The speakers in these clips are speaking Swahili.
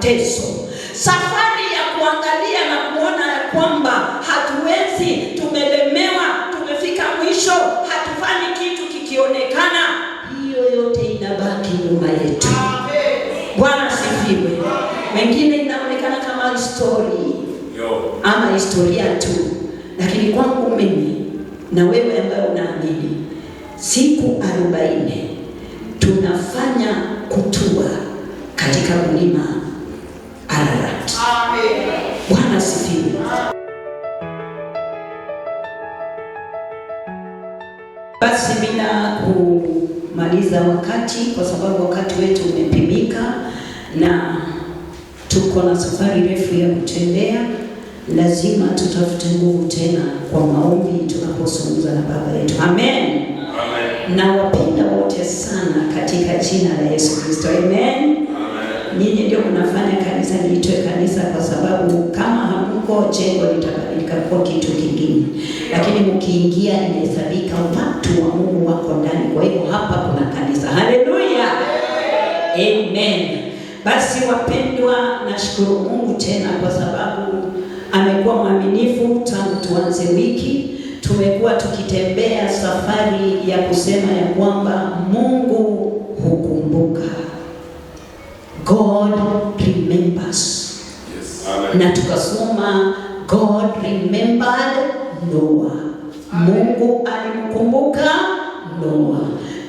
mateso, safari ya kuangalia na kuona ya kwamba hatuwezi, tumelemewa, tumefika mwisho, hatufanyi kitu kikionekana, hiyo yote inabaki nyuma yetu. Bwana sifiwe. Wengine inaonekana kama story ama historia tu, lakini kwangu mimi na wewe ambaye unaamini, siku 40 tunafanya kutua katika mlima Ararat. Bwana sifiwe. Basi bila kumaliza wakati, kwa sababu wakati wetu umepimika na tuko na safari refu ya kutembea, lazima tutafute nguvu tena kwa maombi tunapozungumza na Baba yetu. Amen. Na wapenda wote sana katika jina la Yesu Kristo. Amen. Nyinyi ndio mnafanya kanisa liitwe kanisa, kwa sababu kama hamko jengo litabadilika kwa kitu kingine, lakini mkiingia inahesabika watu wa Mungu wako ndani. Kwa hivyo hapa kuna kanisa. Haleluya. Amen. Basi wapendwa, nashukuru Mungu tena kwa sababu amekuwa mwaminifu tangu tuanze wiki. Tumekuwa tukitembea safari ya kusema ya kwamba Mungu hukumbuka. God remembers. Yes. Amen. Na tukasoma God remembered Noah. Mungu alimkumbuka Noah.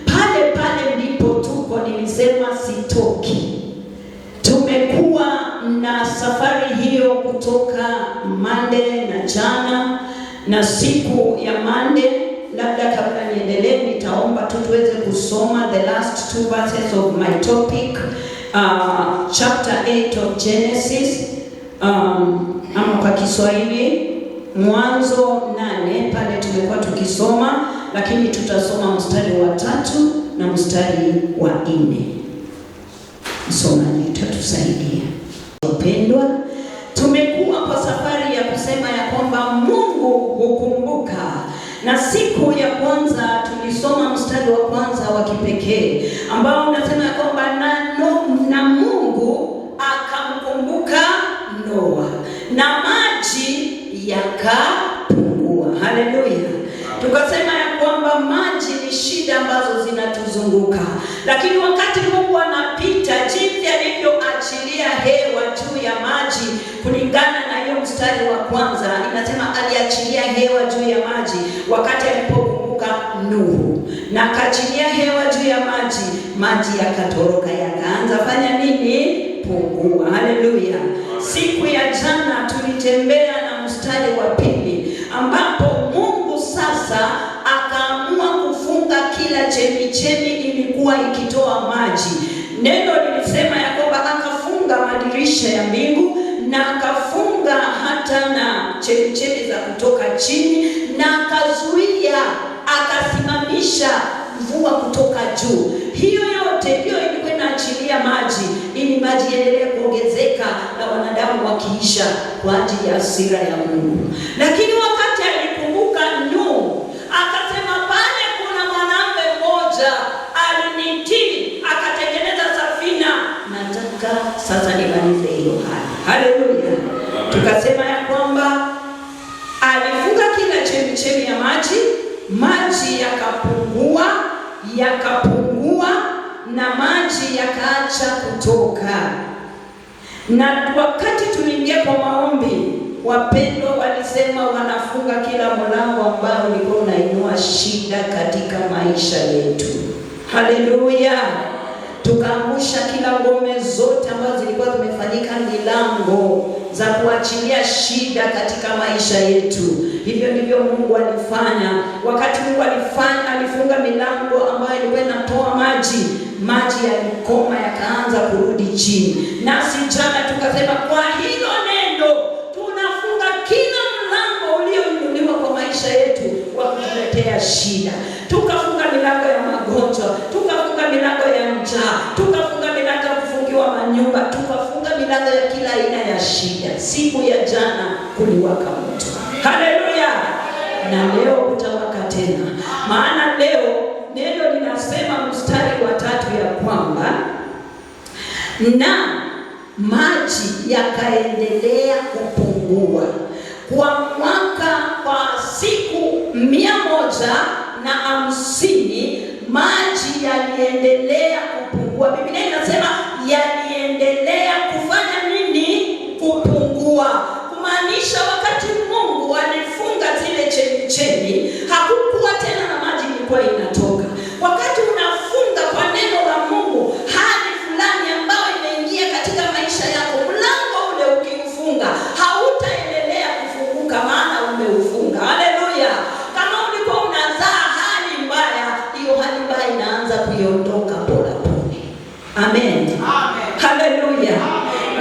Pale pale ndipo tuko, nilisema sitoki. Tumekuwa na safari hiyo kutoka Monday na jana na siku ya Monday. Labda kabla niendelee, nitaomba tu tuweze kusoma the last 2 verses of my topic, chapter 8 of Genesis, ama kwa Kiswahili Mwanzo 8. Pale tumekuwa tukisoma, lakini tutasoma mstari wa 3 na mstari wa 4. Msomaji tutusaidia. Wapendwa, tumekuwa kwa safari ya kusema ya kwamba Mungu hukumbuka, na siku ya kwanza tulisoma mstari wa kwanza wa kipekee ambao unasema ya kwamba na Mungu akamkumbuka Noa na maji yakapungua. Haleluya. Tukasema ya kwamba maji ni shida ambazo zinatuzunguka, lakini wakati Mungu anapita, jinsi alivyoachilia hewa juu ya maji, kulingana na hiyo mstari wa kwanza inasema aliachilia hewa juu ya maji wakati alipokumbuka Nuhu, na akaachilia hewa juu ya maji, maji yakatoroka, yakaanza fanya nini? Pungua. Haleluya. Siku ya jana tulitembea na mstari wa 2 ambapo Mungu sasa akaamua kufunga kila chemichemi ilikuwa ikitoa maji. Neno lilisema ya kwamba akafunga madirisha ya mbingu na akafunga hata na chemichemi za kutoka chini, na akazuia, akasimamisha mvua kutoka juu. Hiyo yote ndio ilikuwa inaachilia maji ili maji endelee kuongezeka na wanadamu wakiisha kwa ajili ya hasira ya Mungu. Lakini wakati alikumbuka Nuhu, akasema pale kuna mwanamume mmoja alinitii, akatengeneza safina, nataka sasa nimalize hiyo hali. Haleluya. Tukasema ya kwamba alifunga kila chemichemi ya maji, maji yakapungua na maji yakaacha kutoka. Na wakati tuliingia kwa maombi, wapendwa walisema wanafunga kila mlango ambao ulikuwa unainua shida katika maisha yetu. Haleluya. Tukaangusha kila ngome zote ambazo zilikuwa zimefanyika milango za kuachilia shida katika maisha yetu. Hivyo ndivyo Mungu alifanya. Wakati Mungu alifunga milango ambayo ilikuwa inatoa maji yalikoma, yakaanza kurudi chini. Nasi jana tukasema kwa hilo neno tunafunga kila mlango ulioinuliwa kwa maisha yetu wa kutuletea shida. Tukafunga milango ya magonjwa, tukafunga milango ya njaa, tukafunga milango ya kufungiwa manyumba, tukafunga milango ya kila aina ya shida. Siku ya jana kuliwaka moto. Haleluya. Na leo utawaka tena. Maana leo neno linasema mstari wa 3 ya kwamba na maji yakaendelea kupungua kwa siku 150 maji yaliendelea kupungua. Biblia inasema yaliendelea kufanya nini? Kupungua. Kumaanisha wakati Mungu alifunga zile chemchemi, hakukuwa tena na maji ilikuwa inatoka. Wakati unafunga kwa neno la Mungu, hali fulani ambayo imeingia katika maisha yako, mlango ule ukiufunga hautaendelea kufunguka, maana umeufunga. Haleluya! Kama ulikuwa unazaa hali mbaya, hiyo hali mbaya inaanza kuiondoka pole pole. Amen. Amen. Haleluya.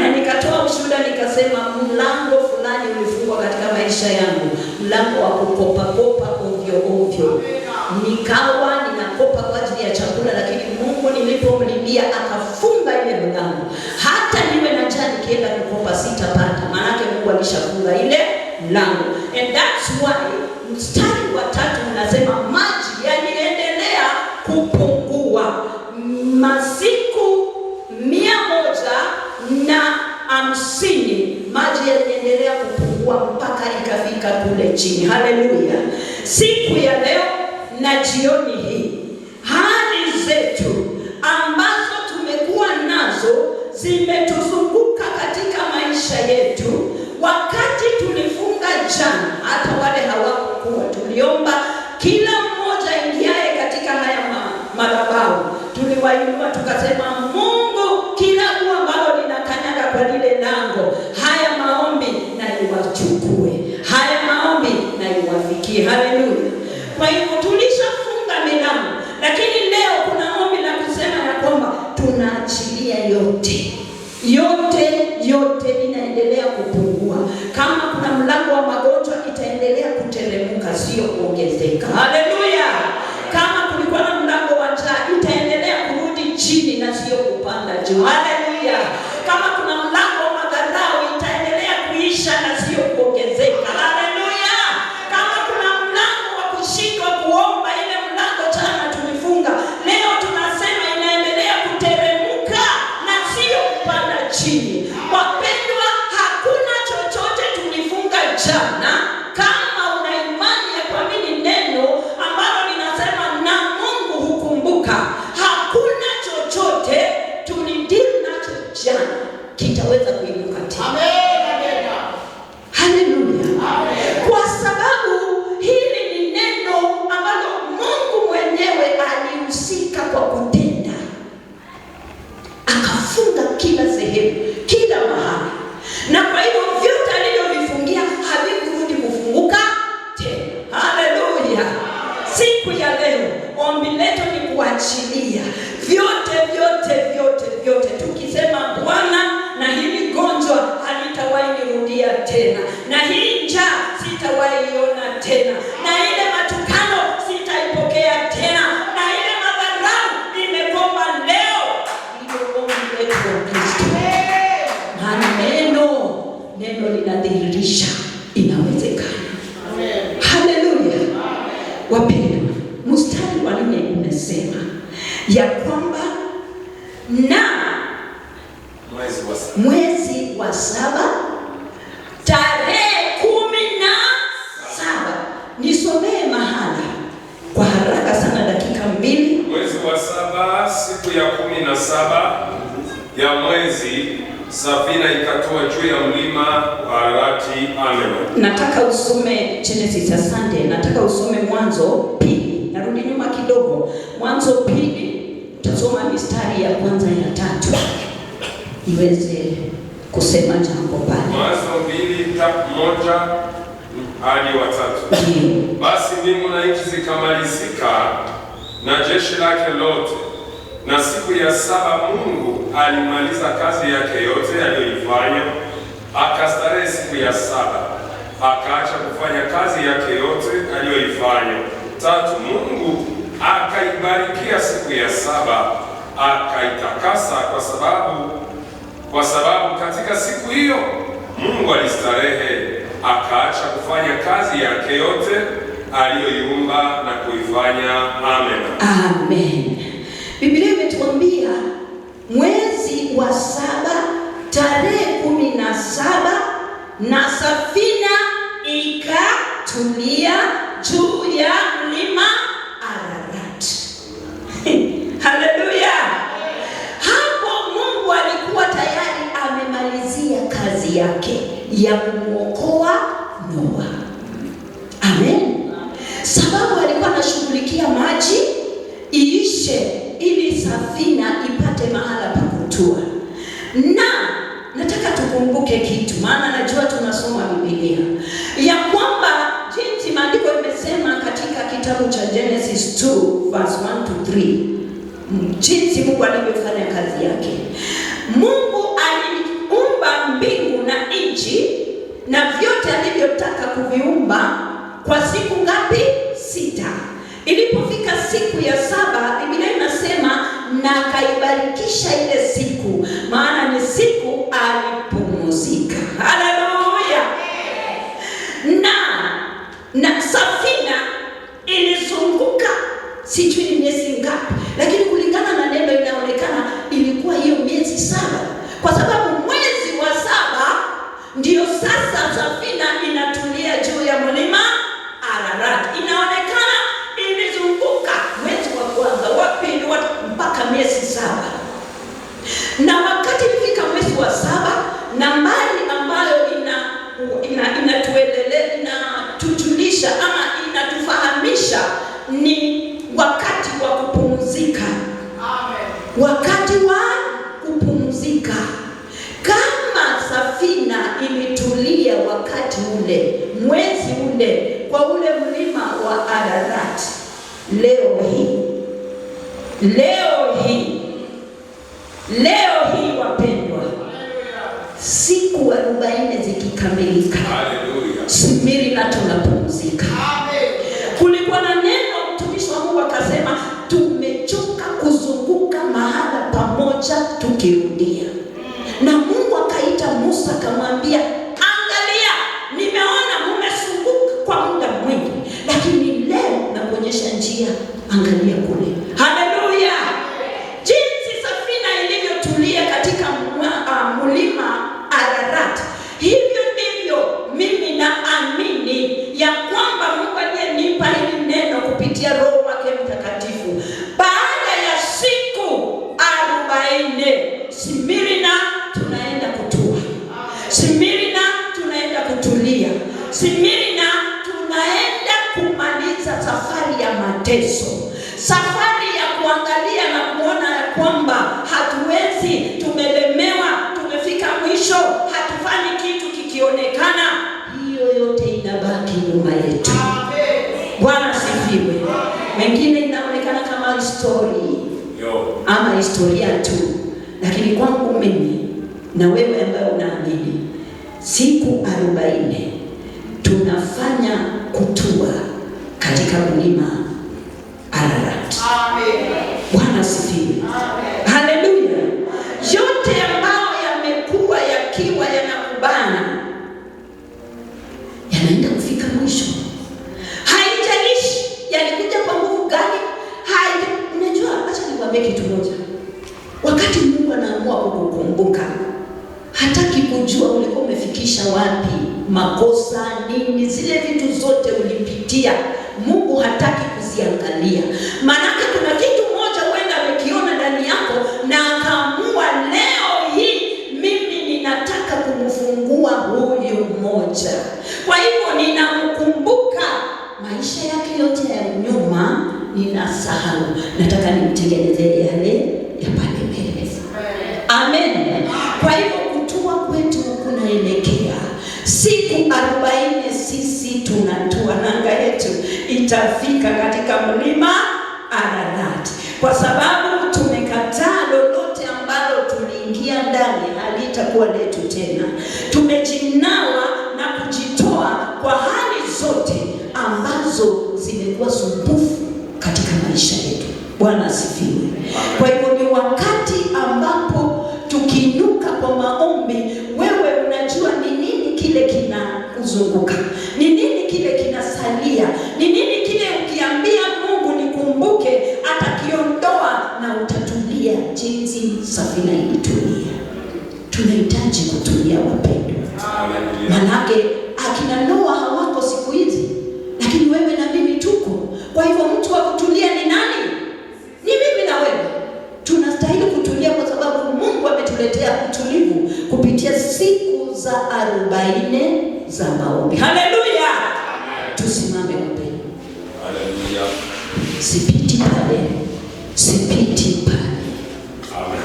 Na nikatoa ushuhuda nikasema, mlango fulani ulifungwa katika maisha yangu, mlango wa kukopa ovyo ovyo. Nikawa ninakopa kwa ajili ya chakula, lakini Mungu nilipomlilia akafunga ile mlango. Hata niwe na njaa nikienda kukopa sitapata, maana Mungu alishafunga ile mlango. And that's why mstari wa 3 unasema maji yaliendelea kupungua. Masiku 150 maji yaliendelea kupungua mpaka ikafika kule chini. Haleluya! Siku ya leo na jioni hii, hali zetu ambazo tumekuwa nazo zimetuzunguka katika maisha yetu. Wakati tulifunga jana, hata wale hawakuwa, tuliomba kila mmoja ingiaye katika haya madhabahu, tuliwainua tukasema, Mungu, kila dua ambalo linakanyaga kwa lile lango, haya maombi na iwachukue, haya maombi na iwafikie. Haleluya! Kwa hivyo tulishafunga milango, lakini leo kuna ombi la kusema ya kwamba tunaachilia yote inaendelea kupungua. Kama kuna mlango wa magonjwa itaendelea kuteremka, sio kuongezeka. Haleluya! Kama kulikuwa na mlango wa njaa itaendelea kurudi chini na sio kupanda juu. Haleluya! Kama kuna mlango wa madharau itaendelea kuisha na sio kuongezeka. Haleluya! Kama kuna mlango wa kushindwa kuomba, ile mlango jana tulifunga, leo tunasema inaendelea kuteremka na sio kupanda chini. Wapendwa, hakuna chochote tulifunga jana. Kama una imani ya kuamini neno ambalo linasema na Mungu hukumbuka, hakuna chochote tulidili nacho jana kitaweza kuinuka tena. Amen. Haleluya. Kwa sababu hili ni neno ambalo Mungu mwenyewe alihusika kwa kutenda, akafunga kila sehemu, kila mahali, na kwa hivyo vyote alivyovifungia havikurudi kufunguka tena. Haleluya. Siku ya leo ombi letu ni kuachilia vyote, tukisema, Bwana, na hili gonjwa halitawahi nirudia tena, na hii njaa sitawahi iona tena, na ile matukano sitaipokea tena, na ile madharau nimekoma leo. Ndio ombi letu kwa Kristo. Maana neno linadhihirisha inawezekana. Amen. Haleluya. Wapendwa, mstari wa 4 unasema ya kwamba na mwezi wa 7 tarehe 17. Nisomee mahali kwa haraka sana, dakika 2. Mwezi wa 7 siku ya 17 ya mwezi, safina ikatua juu ya mlima wa Arati. Amen. Nataka usome Genesis. Asante. Nataka usome Mwanzo 2. Narudi nyuma kidogo. Mwanzo 2 tutasoma mistari ya kwanza ya 3 iweze kusema jambo pale. Mwanzo 2:1 hadi 3. Basi mbingu na nchi zikamalizika na jeshi lake lote, na siku ya 7 Mungu alimaliza kazi yake yote aliyoifanya, akastarehe siku ya 7, akaacha kufanya kazi yake yote aliyoifanya. 3, Mungu akaibarikia siku ya 7, akaitakasa kwa sababu katika siku hiyo Mungu alistarehe, akaacha kufanya kazi yake yote aliyoiumba na kuifanya. Amen. Amen. Biblia imetuambia mwezi wa 7 na safina ikatulia juu ya mlima Ararat. Haleluya! Hapo Mungu alikuwa tayari amemalizia kazi yake ya kumwokoa Noa. Amen. Sababu alikuwa anashughulikia maji iishe ili safina ipate mahala pa kutua. Na nataka tukumbuke kitu, maana najua tunasoma Biblia ya kwamba jinsi maandiko imesema katika kitabu cha Genesis 2 verse 1 to 3, jinsi Mungu alivyofanya kazi yake. Mungu aliumba mbingu na nchi na vyote alivyotaka kuviumba kwa siku ngapi? 6. Ilipofika siku ya 7, Biblia inasema na akaibarikisha ile siku, maana ni siku alipumzika. Haleluya! Na safina ilizunguka sijui ni miezi ngapi, lakini kulingana na neno inaonekana ilikuwa hiyo miezi 7, kwa sababu mwezi wa 7 ndio sasa safina inatulia juu ya mlima Ararat. Inaonekana ilizunguka mwezi wa kwanza, wa pili, mpaka miezi 7. Na wakati ilifika mwezi wa 7, nambari ambayo inatujulisha ama inatufahamisha ni wakati wa kupumzika. Amen. Wakati wa kupumzika. Kama safina ilitulia wakati ule, mwezi ule, kwa ule mlima wa Ararat, leo hii wapendwa, siku 40 zikikamilika, Smyrna tunapumzika. Kulikuwa na neno mtumishi wa Mungu akasema, tumechoka kuzunguka mahala pamoja tukirudia. Na Mungu akaita Musa akamwambia, angalia, nimeona mmezunguka kwa muda mwingi, lakini leo nakuonyesha njia, angalia kule. Haleluya! Jinsi safina ilivyotulia katika mlima Ararat, hivyo ndivyo mimi naamini ya kwamba Mungu aliyenipa hili neno kupitia Roho wake Mtakatifu, baada ya siku 40 Smyrna tunaenda kutua. Smyrna tunaenda kutulia. Smyrna tunaenda kumaliza safari ya mateso, safari ya kuangalia na kuona ya kwamba hatuwezi, tumelemewa, tumefika mwisho, hatufanyi kitu kikionekana. Hiyo yote inabaki nyuma yetu. Bwana sifiwe. Mengine inaonekana kama ama historia tu, lakini kwangu mimi na wewe ambaye unaamini, siku 40 tunafanya kutua katika mlima Ararat. Amen. Bwana sifiwe. Haleluya. Yote ambayo yamekuwa yakiwa yanakubana yanaenda kufika mwisho. Haijalishi yalikuja kwa nguvu gani. Unajua, acha nikwambie kitu moja. Wakati Mungu anaamua kukukumbuka, hataki kujua ulikuwa umefikisha wapi, makosa nini, zile vitu zote ulipitia. Mungu hataki kuziangalia. Maana kuna kitu moja huenda amekiona ndani yako na akaamua leo hii mimi ninataka kumfungua huyu mmoja. Kwa hivyo ninamkumbuka maisha yake yote ya nyuma, ninasahau. Nataka nimtengenezee yale ya pale mbele. Amen. Kwa hivyo kutua kwetu kunaelekea siku 40, sisi tunatua, nanga yetu itafika katika mlima Ararat, kwa sababu tumekataa lolote ambalo tuliingia ndani halitakuwa letu tena. Tumejinawa na kujitoa kwa hali zote ambazo zimekuwa sumbufu katika maisha yetu. Bwana asifiwe. Kwa hivyo ni wakati ambapo tukiinuka kwa maombi, wewe unajua ni nini kile kinakuzunguka, ni nini kile kinasalia, ni nini kile ukiambia Mungu nikumbuke atakiondoa na utatulia jinsi safina ilitulia. Tunahitaji kutulia wapendwa. Amen. Manake akina Noa hawako siku hizi, lakini wewe na mimi tuko. Kwa hivyo mtu wa kutulia ni nani? Ni mimi na wewe. Tunastahili kutulia kwa sababu Mungu ametuletea utulivu kupitia siku za 40 za maombi. Haleluya! Tusimame wapendwa. Haleluya. Sipiti pale. Amen.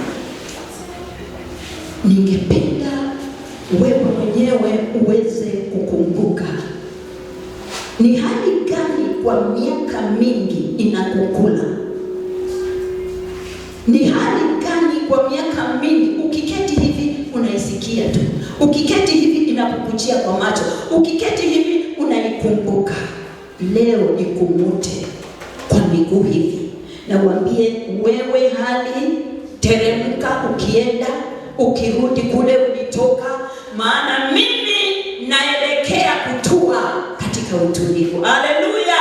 Ningependa wewe mwenyewe uweze kukumbuka ni hali gani kwa miaka mingi inakukula. Ni hali gani kwa miaka mingi ukiketi hivi unaisikia tu, ukiketi hivi inakukuchia kwa macho, ukiketi hivi unaikumbuka. Leo nikumute kwa miguu hivi na uambie wewe hali, teremka, ukienda ukirudi kule ulitoka, maana mimi naelekea kutua katika utulivu. Haleluya!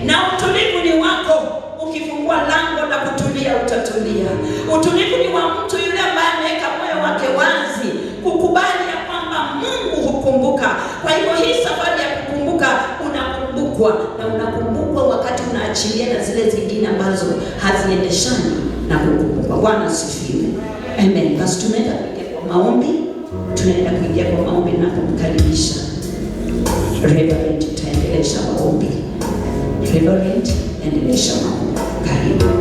Na utulivu ni wako. Ukifungua lango la kutulia utatulia. Utulivu ni wa mtu yule ambaye ameweka moyo wake wazi kukubali ya kwamba Mungu hukumbuka. Kwa hivyo hii safari ya kukumbuka, unakumbukwa na unakumbukwa wakati unaachilia na zile zingine ambazo haziendeshani na kukumbukwa. Bwana asifiwe. Amen. Basi tunaenda kuingia kwa maombi. Na kumkaribisha Reverend, tutaendelesha maombi. Reverend, endelesha maombi. Karibu.